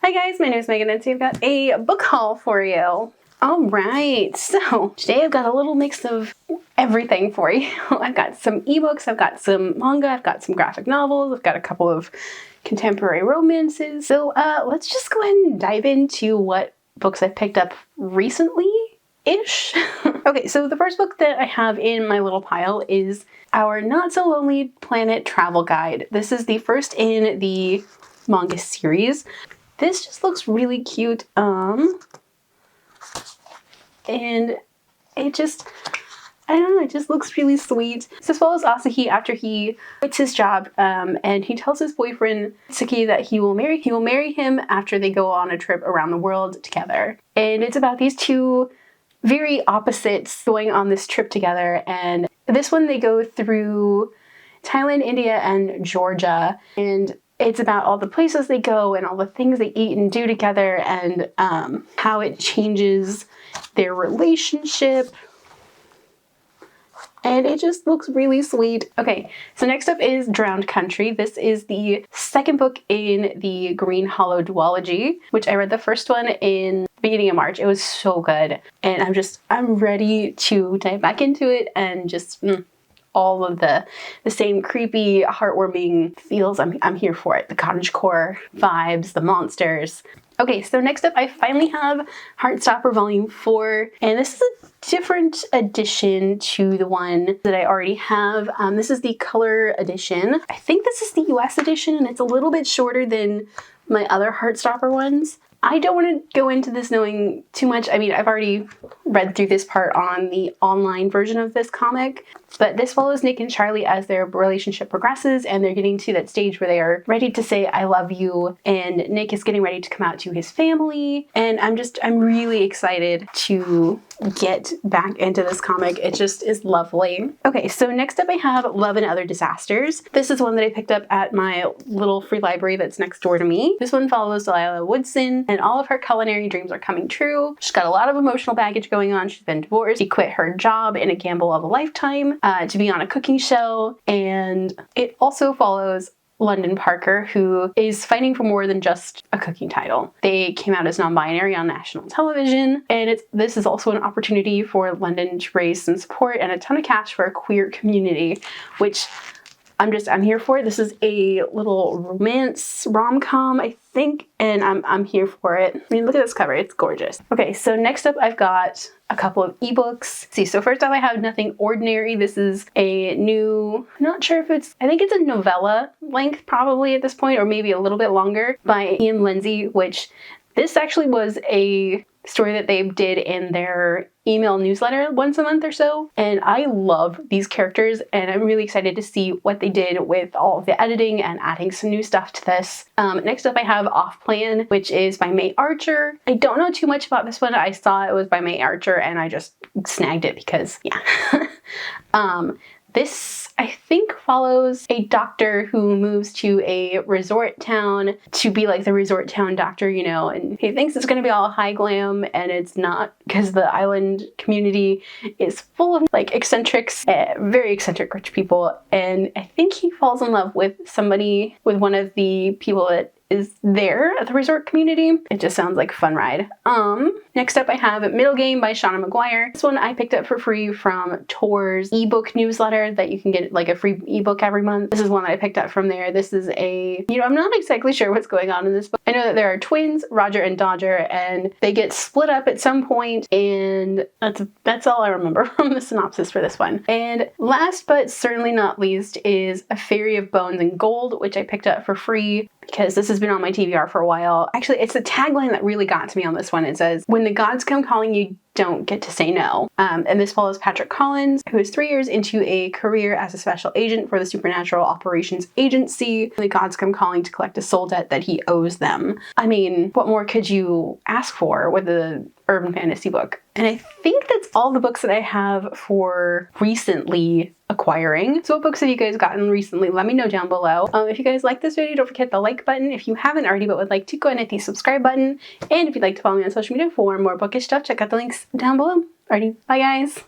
Hi guys, my name is Megan and today I've got a book haul for you. Alright, so today I've got a little mix of everything for you. I've got some ebooks, I've got some manga, I've got some graphic novels, I've got a couple of contemporary romances. So let's just go ahead and dive into what books I've picked up recently-ish. Okay, so the first book that I have in my little pile is Our Not So Lonely Planet Travel Guide. This is the first in the manga series. This just looks really cute, and it just, I don't know, it just looks really sweet. This follows Asahi after he quits his job, and he tells his boyfriend Tsuki that he will marry him after they go on a trip around the world together. And it's about these two very opposites going on this trip together, and this one they go through Thailand, India, and Georgia, and it's about all the places they go and all the things they eat and do together and how it changes their relationship. And it just looks really sweet. Okay, so next up is Drowned Country. This is the second book in the Green Hollow duology, which I read the first one in the beginning of March. It was so good. And I'm ready to dive back into it and just all of the same creepy, heartwarming feels. I'm here for it. The cottagecore vibes, the monsters. Okay, so next up I finally have Heartstopper Volume 4, and this is a different edition to the one that I already have. This is the color edition. I think this is the US edition, and it's a little bit shorter than my other Heartstopper ones. I don't want to go into this knowing too much. I mean, I've already read through this part on the online version of this comic, but this follows Nick and Charlie as their relationship progresses and they're getting to that stage where they are ready to say, I love you, and Nick is getting ready to come out to his family, and I'm really excited to get back into this comic. It just is lovely. Okay, so next up I have Love and Other Disasters. This is one that I picked up at my little free library that's next door to me. This one follows Delilah Woodson, and all of her culinary dreams are coming true. She's got a lot of emotional baggage going on. She's been divorced. She quit her job in a gamble of a lifetime to be on a cooking show, and it also follows London Parker, who is fighting for more than just a cooking title. They came out as non-binary on national television, and this is also an opportunity for London to raise some support and a ton of cash for a queer community, which I'm here for it. This is a little romance rom-com, I think, and I'm here for it. I mean, look at this cover, it's gorgeous. Okay, so next up I've got a couple of ebooks. See, so first off I have Nothing Ordinary. This is a new, I'm not sure if I think it's a novella length probably at this point, or maybe a little bit longer, by Ian Lindsay, which this actually was a story that they did in their email newsletter once a month or so, and I love these characters and I'm really excited to see what they did with all of the editing and adding some new stuff to this. Next up I have Off Plan, which is by May Archer. I don't know too much about this one. I saw it was by May Archer and I just snagged it because yeah. This, I think, follows a doctor who moves to a resort town to be like the resort town doctor, you know, and he thinks it's going to be all high glam, and it's not, because the island community is full of like eccentrics, very eccentric rich people, and I think he falls in love with one of the people that is there at the resort community. It just sounds like a fun ride. Next up I have Middle Game by Shauna McGuire. This one I picked up for free from Tor's ebook newsletter that you can get like a free ebook every month. This is one that I picked up from there. This is I'm not exactly sure what's going on in this book. I know that there are twins, Roger and Dodger, and they get split up at some point, and that's all I remember from the synopsis for this one. And last but certainly not least is A Fairy of Bones and Gold, which I picked up for free because this has been on my TBR for a while. Actually, it's the tagline that really got to me on this one. It says, when the gods come calling, you don't get to say no. And this follows Patrick Collins, who is 3 years into a career as a special agent for the Supernatural Operations Agency. The gods come calling to collect a soul debt that he owes them. I mean, what more could you ask for with a urban fantasy book? And I think that's all the books that I have for recently acquiring. So what books have you guys gotten recently? Let me know down below. If you guys like this video, don't forget the like button. If you haven't already but would like to, go ahead and hit the subscribe button. And if you'd like to follow me on social media for more bookish stuff, check out the links down below. Alrighty, bye guys.